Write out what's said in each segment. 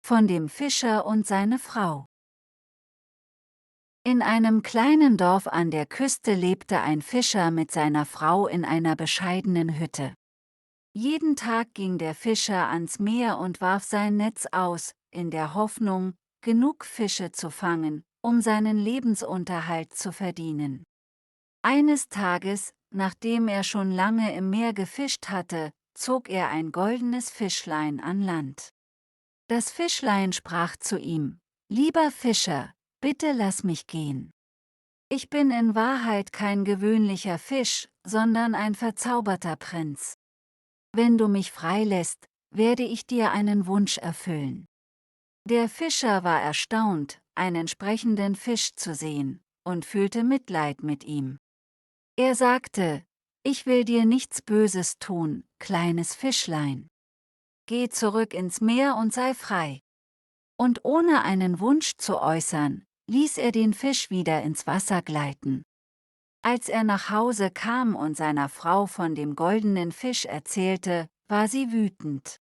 Von dem Fischer und seine Frau. In einem kleinen Dorf an der Küste lebte ein Fischer mit seiner Frau in einer bescheidenen Hütte. Jeden Tag ging der Fischer ans Meer und warf sein Netz aus, in der Hoffnung, genug Fische zu fangen, um seinen Lebensunterhalt zu verdienen. Eines Tages, nachdem er schon lange im Meer gefischt hatte, zog er ein goldenes Fischlein an Land. Das Fischlein sprach zu ihm: »Lieber Fischer, bitte lass mich gehen. Ich bin in Wahrheit kein gewöhnlicher Fisch, sondern ein verzauberter Prinz. Wenn du mich freilässt, werde ich dir einen Wunsch erfüllen.« Der Fischer war erstaunt, einen sprechenden Fisch zu sehen, und fühlte Mitleid mit ihm. Er sagte: »Ich will dir nichts Böses tun, kleines Fischlein. Geh zurück ins Meer und sei frei.« Und ohne einen Wunsch zu äußern, ließ er den Fisch wieder ins Wasser gleiten. Als er nach Hause kam und seiner Frau von dem goldenen Fisch erzählte, war sie wütend.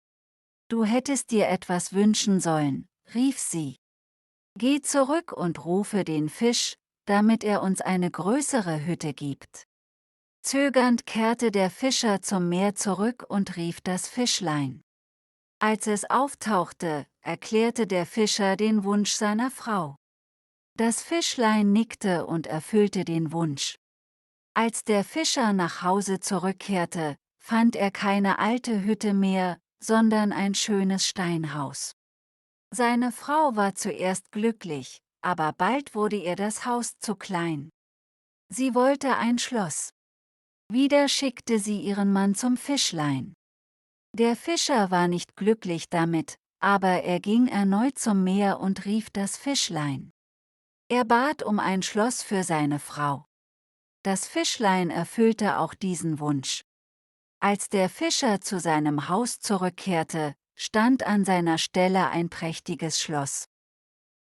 »Du hättest dir etwas wünschen sollen«, rief sie. »Geh zurück und rufe den Fisch, damit er uns eine größere Hütte gibt.« Zögernd kehrte der Fischer zum Meer zurück und rief das Fischlein. Als es auftauchte, erklärte der Fischer den Wunsch seiner Frau. Das Fischlein nickte und erfüllte den Wunsch. Als der Fischer nach Hause zurückkehrte, fand er keine alte Hütte mehr, sondern ein schönes Steinhaus. Seine Frau war zuerst glücklich, aber bald wurde ihr das Haus zu klein. Sie wollte ein Schloss. Wieder schickte sie ihren Mann zum Fischlein. Der Fischer war nicht glücklich damit, aber er ging erneut zum Meer und rief das Fischlein. Er bat um ein Schloss für seine Frau. Das Fischlein erfüllte auch diesen Wunsch. Als der Fischer zu seinem Haus zurückkehrte, stand an seiner Stelle ein prächtiges Schloss.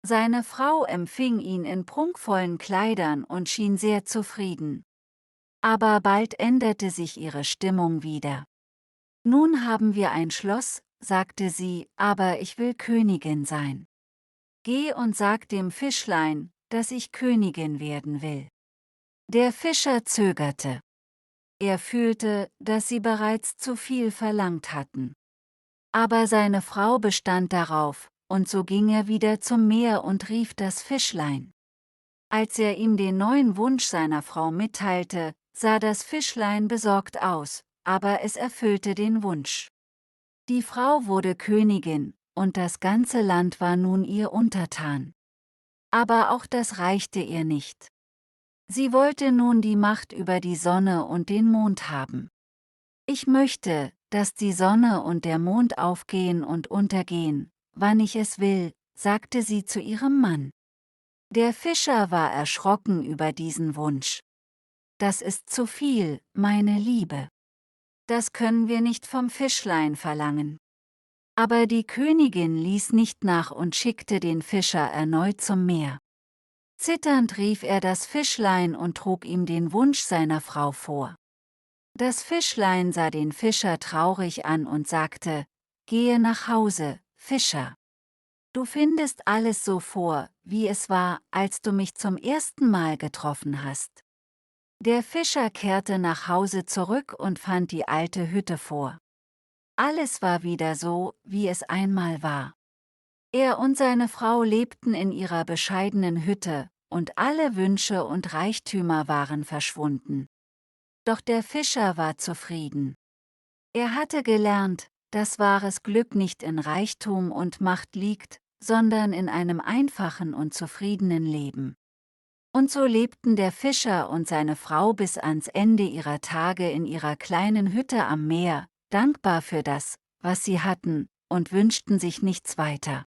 Seine Frau empfing ihn in prunkvollen Kleidern und schien sehr zufrieden. Aber bald änderte sich ihre Stimmung wieder. »Nun haben wir ein Schloss«, sagte sie, »aber ich will Königin sein. Geh und sag dem Fischlein, dass ich Königin werden will.« Der Fischer zögerte. Er fühlte, dass sie bereits zu viel verlangt hatten. Aber seine Frau bestand darauf, und so ging er wieder zum Meer und rief das Fischlein. Als er ihm den neuen Wunsch seiner Frau mitteilte, sah das Fischlein besorgt aus, aber es erfüllte den Wunsch. Die Frau wurde Königin, und das ganze Land war nun ihr untertan. Aber auch das reichte ihr nicht. Sie wollte nun die Macht über die Sonne und den Mond haben. »Ich möchte, dass die Sonne und der Mond aufgehen und untergehen, wann ich es will«, sagte sie zu ihrem Mann. Der Fischer war erschrocken über diesen Wunsch. »Das ist zu viel, meine Liebe. Das können wir nicht vom Fischlein verlangen.« Aber die Königin ließ nicht nach und schickte den Fischer erneut zum Meer. Zitternd rief er das Fischlein und trug ihm den Wunsch seiner Frau vor. Das Fischlein sah den Fischer traurig an und sagte: »Gehe nach Hause, Fischer. Du findest alles so vor, wie es war, als du mich zum ersten Mal getroffen hast.« Der Fischer kehrte nach Hause zurück und fand die alte Hütte vor. Alles war wieder so, wie es einmal war. Er und seine Frau lebten in ihrer bescheidenen Hütte, und alle Wünsche und Reichtümer waren verschwunden. Doch der Fischer war zufrieden. Er hatte gelernt, dass wahres Glück nicht in Reichtum und Macht liegt, sondern in einem einfachen und zufriedenen Leben. Und so lebten der Fischer und seine Frau bis ans Ende ihrer Tage in ihrer kleinen Hütte am Meer, dankbar für das, was sie hatten, und wünschten sich nichts weiter.